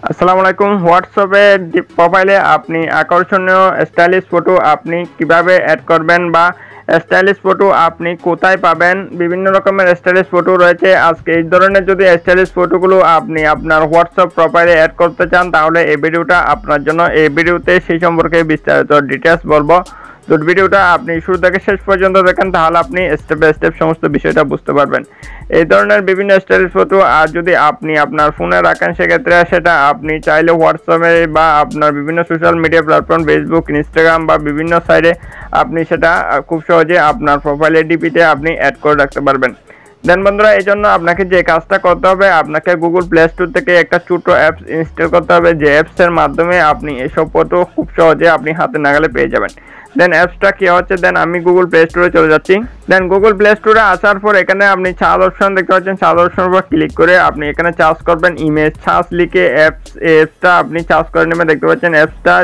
আসসালামু আলাইকুম। হোয়াটসঅ্যাপে প্রোফাইলে আপনি আকর্ষণীয় স্টাইলিশ ফটো আপনি কিভাবে অ্যাড করবেন বা স্টাইলিশ ফটো আপনি কোথায় পাবেন? বিভিন্ন রকমের স্টাইলিশ ফটো রয়েছে। আজকে এই ধরনের যদি স্টাইলিশ ফটোগুলো আপনি আপনার হোয়াটসঅ্যাপ প্রোফাইলে অ্যাড করতে চান তাহলে এই ভিডিওটা আপনার জন্য। এই ভিডিওতে সেই সম্পর্কে বিস্তারিত ডিটেলস বলবো। তো ভিডিওটা আপনি শুরু থেকে শেষ পর্যন্ত দেখেন তাহলে আপনি স্টেপ বাই স্টেপ সমস্ত বিষয়টা বুঝতে পারবেন। এই ধরনের বিভিন্ন স্টাইলিশ ফটো আর যদি আপনি আপনার ফোনে রাখেন সেক্ষেত্রে সেটা আপনি চাইলে হোয়াটসঅ্যাপে বা আপনার বিভিন্ন social media platform Facebook, Instagram বা বিভিন্ন সাইটে আপনি সেটা খুব সহজে আপনার প্রোফাইলে ডিপিতে আপনি অ্যাড করে রাখতে পারবেন। দেন বন্ধুরা, এই জন্য আপনাকে যে কাজটা করতে হবে, আপনাকে গুগল প্লে স্টোর থেকে একটা ছোটো অ্যাপস ইনস্টল করতে হবে, যে অ্যাপসের মাধ্যমে আপনি এসব ফটো খুব সহজে আপনি হাতে নাগালে পেয়ে যাবেন। দেন অ্যাপসটা কি হচ্ছে, দেন আমি গুগল প্লে স্টোরে চলে যাচ্ছি। দেন গুগল প্লে স্টোরে আসার পর এখানে আপনি সার্চ অপশন দেখতে পাচ্ছেন, সার্চ অপশনের উপর ক্লিক করে আপনি এখানে সার্চ করবেন ইমেজ সার্চ লিখে অ্যাপসটা আপনি সার্চ করে নেবেন। দেখতে পাচ্ছেন অ্যাপসটা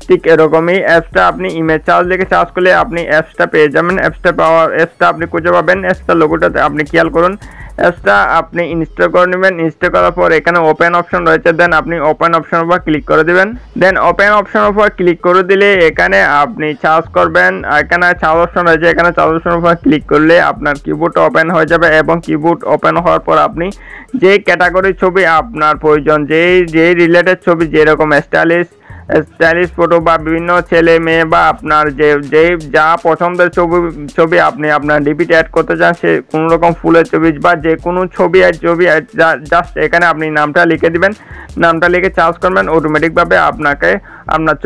ঠিক এরকমই। অ্যাপসটা আপনি ইমেজ সার্চ লিখে সার্চ করলে আপনি অ্যাপসটা পেয়ে যাবেন। অ্যাপসটা আপনি খুঁজে পাবেন। অ্যাপসটার লোগোটাতে আপনি খেয়াল করুন। অ্যাপসটা আপনি ইনস্টল করে নেবেন। ইনস্টল করার পর এখানে ওপেন অপশন রয়েছে, দেন আপনি ওপেন অপশনের উপর ক্লিক করে দেবেন। দেন ওপেন অপশনের উপর ক্লিক করে দিলে এখানে আপনি সার্চ করবেন। এখানে সার্চ অপশন রয়েছে, এখানে সার্চ অপশনের উপর ক্লিক করলে আপনার কিবোর্ড ওপেন হয়ে যাবে এবং কিবোর্ড ওপেন হওয়ার পর আপনি যে ক্যাটাগরির ছবি আপনার প্রয়োজন, যেই রিলেটেড ছবি, যেরকম স্টাইলিশ ফটো বা বিভিন্ন ছেলে মেয়ে বা আপনার যে যা পছন্দের ছবি আপনি আপনার ডিপিতে অ্যাড করতে চান, সে কোনো রকম ফুলের ছবি বা যে কোনো ছবি জাস্ট এখানে আপনি নামটা লিখে দিবেন। নামটা লিখে সার্চ করবেন, অটোমেটিকভাবে আপনাকে আপনার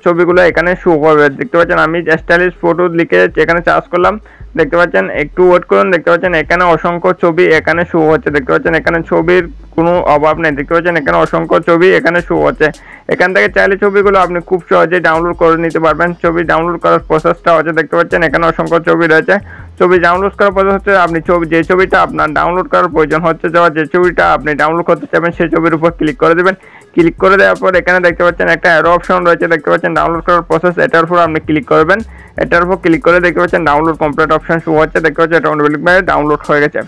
ছবিগুলো এখানে শো করবে। দেখতে পাচ্ছেন আমি স্টাইলিশ ফটো লিখে এখানে সার্চ করলাম। দেখতে পাচ্ছেন, একটু ওয়েট করুন। দেখতে পাচ্ছেন এখানে অসংখ্য ছবি এখানে শো হচ্ছে। দেখতে পাচ্ছেন এখানে ছবির কোনো অভাব নেই। দেখতে পাচ্ছেন এখানে অসংখ্য ছবি এখানে শো হচ্ছে। এখান থেকে চাইলে ছবিগুলো আপনি খুব সহজে ডাউনলোড করে নিতে পারবেন। ছবি ডাউনলোড করার প্রসেসটা হচ্ছে, দেখতে পাচ্ছেন এখানে অসংখ্য ছবি রয়েছে। ছবি ডাউনলোড করার প্রসেস হচ্ছে, আপনি যে ছবিটা আপনার ডাউনলোড করার প্রয়োজন হচ্ছে, যে ছবিটা আপনি ডাউনলোড করতে চাইবেন সেই ছবির উপর ক্লিক করে দেবেন। ক্লিক করে দেওয়ার পর এখানে দেখতে পাচ্ছেন একটা অ্যারো অপশন রয়েছে। দেখতে পাচ্ছেন ডাউনলোড করার প্রসেস, এটার উপর আপনি ক্লিক করবেন। এটার উপর ক্লিক করে দেখতে পাচ্ছেন ডাউনলোড কমপ্লিট অপশন শো হচ্ছে। দেখতে পাচ্ছেন এটা অটোমেটিকভাবে ডাউনলোড হয়ে গেছে।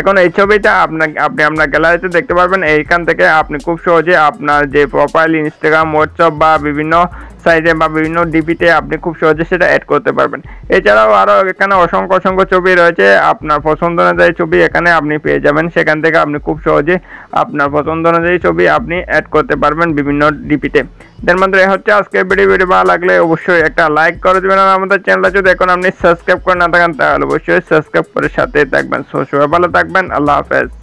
এখন এই ছবিটা আপনি আপনার গ্যালারিতে দেখতে পারবেন। এইখান থেকে আপনি খুব সহজে আপনার যে প্রোফাইল, ইনস্টাগ্রাম, হোয়াটসঅ্যাপ বা বিভিন্ন সাইটে বা বিভিন্ন ডিপিতে আপনি খুব সহজে সেটা অ্যাড করতে পারবেন। এছাড়াও আরও এখানে অসংখ্য ছবি রয়েছে। আপনার পছন্দ অনুযায়ী ছবি এখানে আপনি পেয়ে যাবেন। সেখান থেকে আপনি খুব সহজে আপনার পছন্দ অনুযায়ী ছবি আপনি অ্যাড করতে পারবেন বিভিন্ন ডিপিতে। দেন বন্ধুরা, হচ্ছে আজকের ভিডিও ভালো লাগলে অবশ্যই একটা লাইক করে দেবেন। আর আমাদের চ্যানেলটা যদি এখন আপনি সাবস্ক্রাইব করে না থাকেন তাহলে অবশ্যই সাবস্ক্রাইব করে সাথে থাকবেন। সবাই ভালো থাকবেন। আল্লাহ হাফেজ।